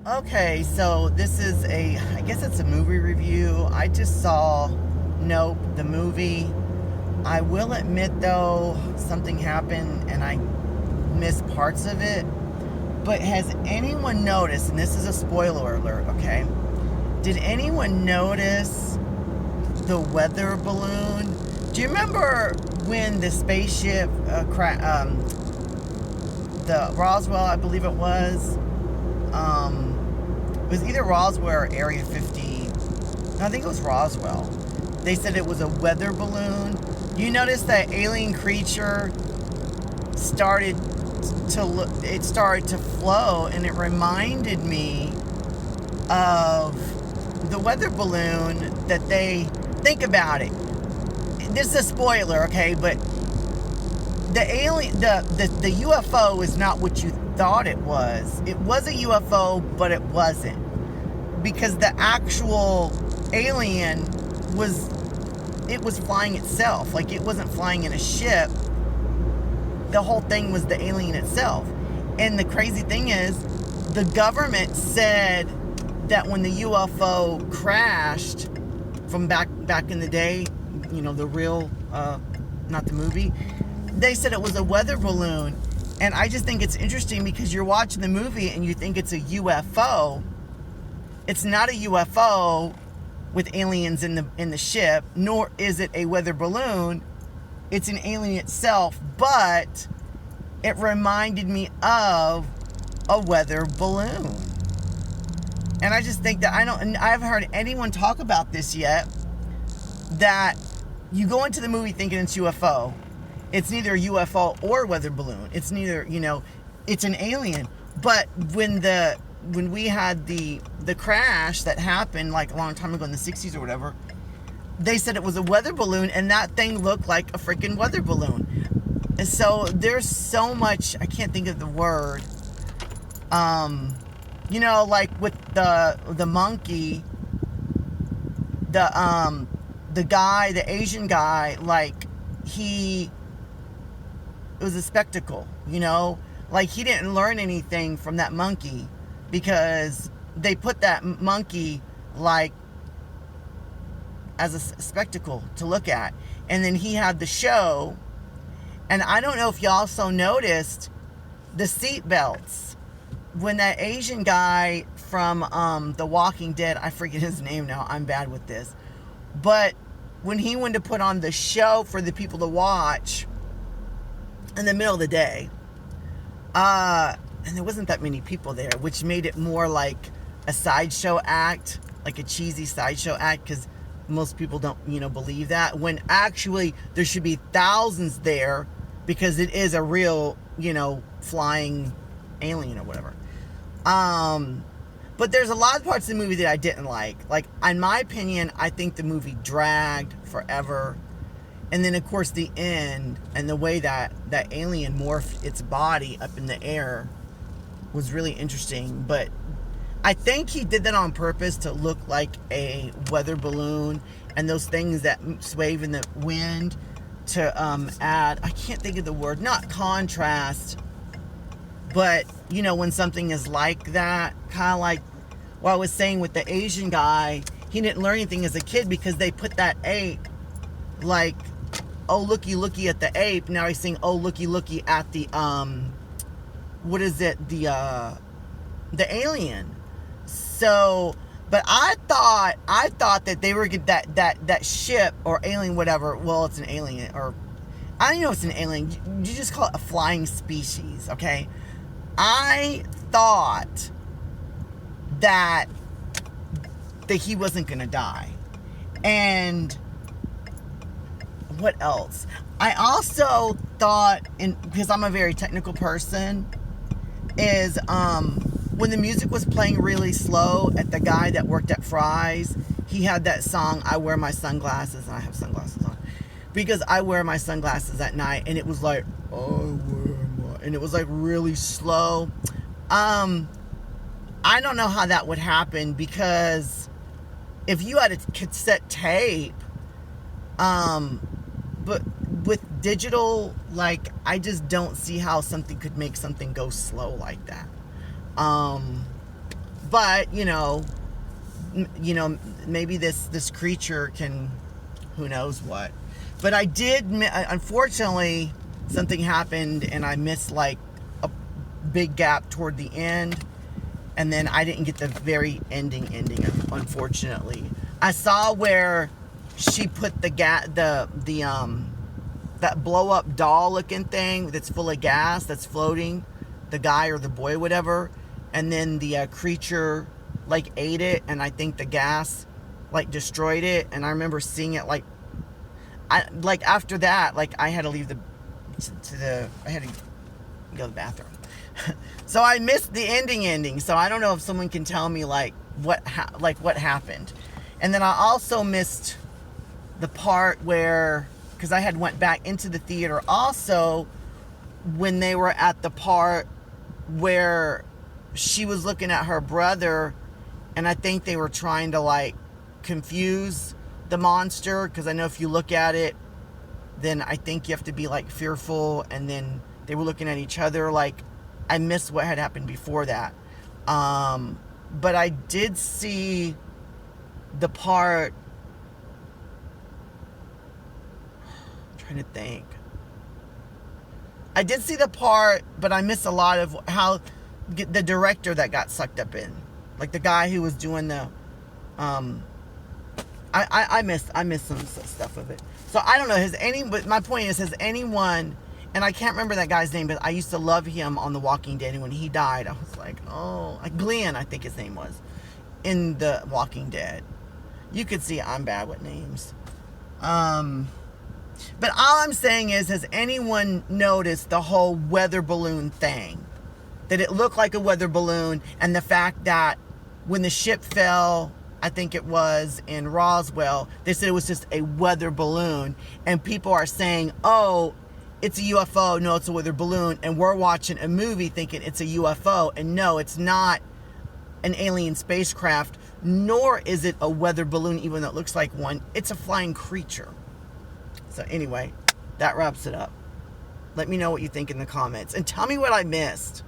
Okay, so this is I guess it's a movie review. I just saw Nope, the movie. I will admit though, something happened and I missed parts of it. But has anyone noticed, and this is a spoiler alert, okay? Did anyone notice the weather balloon? Do you remember when the spaceship, the Roswell, I believe it was, it was either Roswell or Area 50. No, I think it was Roswell. They said it was a weather balloon. You notice that alien creature started to flow, and it reminded me of the weather balloon that they think about it. This is a spoiler, okay, but the UFO is not what you thought it was. It was a UFO, but it wasn't, because the actual alien was flying itself. Like, it wasn't flying in a ship. The whole thing was the alien itself. And the crazy thing is, the government said that when the UFO crashed from back in the day, you know, the real, not the movie, they said it was a weather balloon. And I just think it's interesting because you're watching the movie and you think it's a UFO. It's not a UFO with aliens in the ship, nor is it a weather balloon. It's an alien itself, but it reminded me of a weather balloon. And I just think that I haven't heard anyone talk about this yet, that you go into the movie thinking it's UFO. It's neither a UFO or a weather balloon. It's neither, it's an alien. But when we had the crash that happened like a long time ago in the 60s or whatever, they said it was a weather balloon, and that thing looked like a freaking weather balloon. And so there's so much, I can't think of the word. Like with the monkey, the Asian guy, like, it was a spectacle, like, he didn't learn anything from that monkey, because they put that monkey like as a spectacle to look at. And then he had the show, and I don't know if you also noticed the seat belts when that Asian guy from The Walking Dead, I forget his name now, I'm bad with this, but when he went to put on the show for the people to watch in the middle of the day, and there wasn't that many people there, which made it more like a sideshow act, like a cheesy sideshow act, because most people don't, believe that, when actually there should be thousands there, because it is a real, flying alien or whatever. But there's a lot of parts of the movie that I didn't like. Like, in my opinion, I think the movie dragged forever. And then, of course, the end and the way that alien morphed its body up in the air was really interesting. But I think he did that on purpose to look like a weather balloon, and those things that sway in the wind to add, I can't think of the word, not contrast, but, when something is like that, kind of like what I was saying with the Asian guy, he didn't learn anything as a kid because they put that ape, like, oh, looky at the ape. Now he's saying, oh, looky at the, what is it? The alien. So, but I thought that they were that ship or alien, whatever. Well, it's an alien, or I don't know, it's an alien. You just call it a flying species, okay? I thought that he wasn't gonna die. And what else? I also thought, because I'm a very technical person, is when the music was playing really slow at the guy that worked at Fry's, he had that song, I wear my sunglasses, and I have sunglasses on, because I wear my sunglasses at night, and it was like, and it was like really slow. I don't know how that would happen, because if you had a cassette tape, but with digital, like, I just don't see how something could make something go slow like that. But, maybe this creature can, who knows what. But I did, unfortunately, something happened and I missed like a big gap toward the end. And then I didn't get the very ending, unfortunately. I saw where she put that blow up doll looking thing that's full of gas that's floating, the guy or the boy, whatever. And then the creature like ate it, and I think the gas like destroyed it. And I remember seeing it after that, like I had to leave I had to go to the bathroom. So I missed the ending. So I don't know if someone can tell me like what happened. And then I also missed the part where, because I had went back into the theater also when they were at the part where she was looking at her brother, and I think they were trying to like confuse the monster, because I know if you look at it, then I think you have to be like fearful, and then they were looking at each other. Like, I missed what had happened before that. But I did see the part, I'm trying to think. I did see the part, but I missed a lot of how the director that got sucked up in, like the guy who was doing the, I missed some stuff of it. So I don't know, but my point is, has anyone, and I can't remember that guy's name, but I used to love him on The Walking Dead, and when he died, I was like, oh, like Glenn, I think his name was, in The Walking Dead. You could see I'm bad with names. But all I'm saying is, has anyone noticed the whole weather balloon thing? That it looked like a weather balloon, and the fact that when the ship fell, I think it was in Roswell, they said it was just a weather balloon, and people are saying, oh, it's a UFO, no, it's a weather balloon, and we're watching a movie thinking it's a UFO, and no, it's not an alien spacecraft, nor is it a weather balloon, even though it looks like one. It's a flying creature. So anyway, that wraps it up. Let me know what you think in the comments, and tell me what I missed.